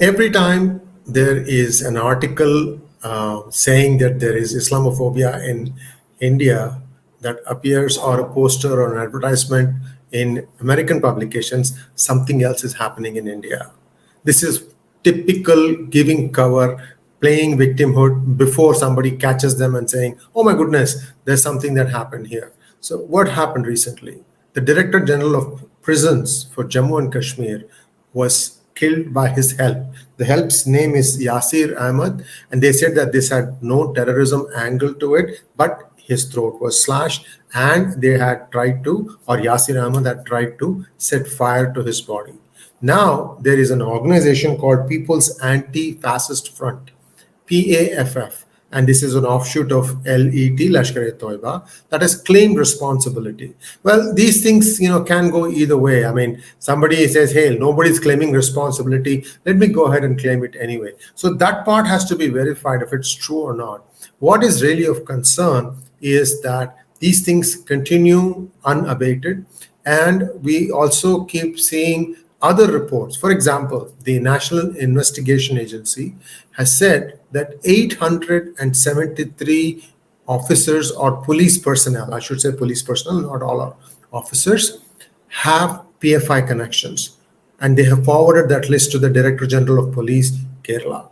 Every time there is an article saying that there is Islamophobia in India that appears, or a poster or an advertisement in American publications, something else is happening in India. This is typical giving cover, playing victimhood before somebody catches them and saying, oh my goodness, there's something that happened here. So what happened recently? The Director General of Prisons for Jammu and Kashmir was killed by his help. The help's name is 𝗣𝗚𝘂𝗍𝘂𝘀𝘀, and they said that this had no terrorism angle to it, but his throat was slashed, and they had tried to, or 𝗣𝗚𝘂𝘂𝘀 had tried to set fire to his body. Now there is an organization called People's Anti-Fascist Front, PAFF, and this is an offshoot of 𝗣𝗚𝘂𝗍𝘂𝘀𝘀 that has claimed responsibility. Well, these things, can go either way. I mean, somebody says, hey, nobody's claiming responsibility, let me go ahead and claim it anyway. So that part has to be verified if it's true or not. What is really of concern is that these things continue unabated, and we also keep seeing other reports. For example, the National Investigation Agency has said that 873 officers or police personnel, I should say police personnel, not all our officers, have PFI connections. And they have forwarded that list to the Director General of Police, Kerala.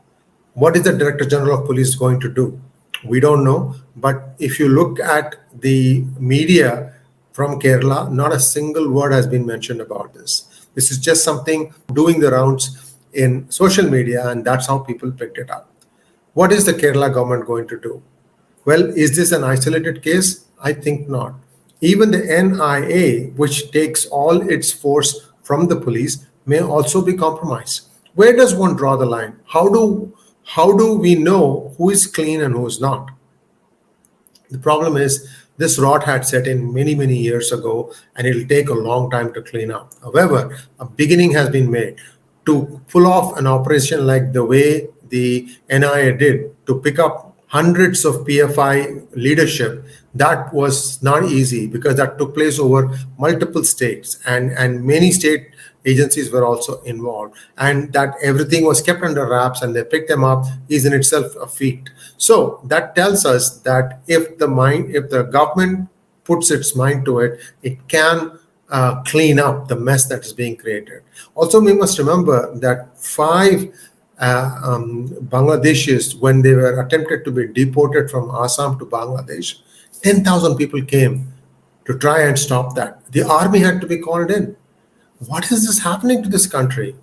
What is the Director General of Police going to do? We don't know. But if you look at the media from Kerala, not a single word has been mentioned about this. This is just something doing the rounds in social media, and that's how people picked it up. What is the Kerala government going to do? Well, is this an isolated case? I think not. Even the NIA, which takes all its force from the police, may also be compromised. Where does one draw the line? How do we know who is clean and who is not? The problem is this rot had set in many, many years ago, and it'll take a long time to clean up. However, a beginning has been made to pull off an operation like the way the NIA did to pick up hundreds of PFI leadership. That was not easy because that took place over multiple states, and many state agencies were also involved, and that everything was kept under wraps and they picked them up is in itself a feat. So that tells us that if the government puts its mind to it, it can clean up the mess that is being created. Also, we must remember that 5 Bangladeshis, when they were attempted to be deported from Assam to Bangladesh, 10,000 people came to try and stop that. The army had to be called in. What is this happening to this country?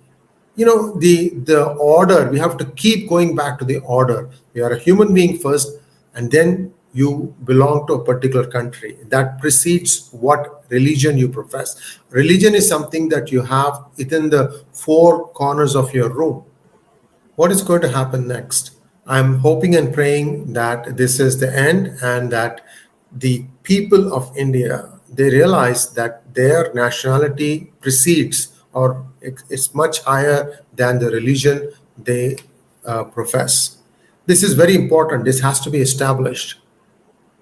The order, we have to keep going back to the order. You are a human being first, and then you belong to a particular country. That precedes what religion you profess. Religion is something that you have within the 4 corners of your room. What is going to happen next? I'm hoping and praying that this is the end, and that the people of India, they realize that their nationality precedes, or it's much higher than the religion they profess. This is very important. This has to be established,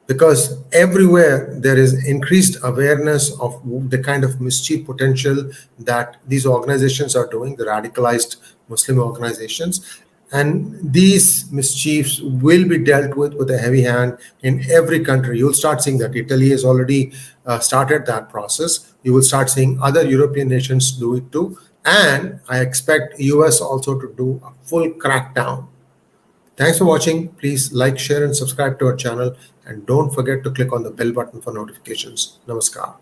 because everywhere there is increased awareness of the kind of mischief potential that these organizations are doing, the radicalized Muslim organizations. And these mischiefs will be dealt with a heavy hand in every country. You'll start seeing that Italy has already started that process. You will start seeing other European nations do it too. And I expect US also to do a full crackdown. Thanks for watching. Please like, share, and subscribe to our channel. And don't forget to click on the bell button for notifications. Namaskar.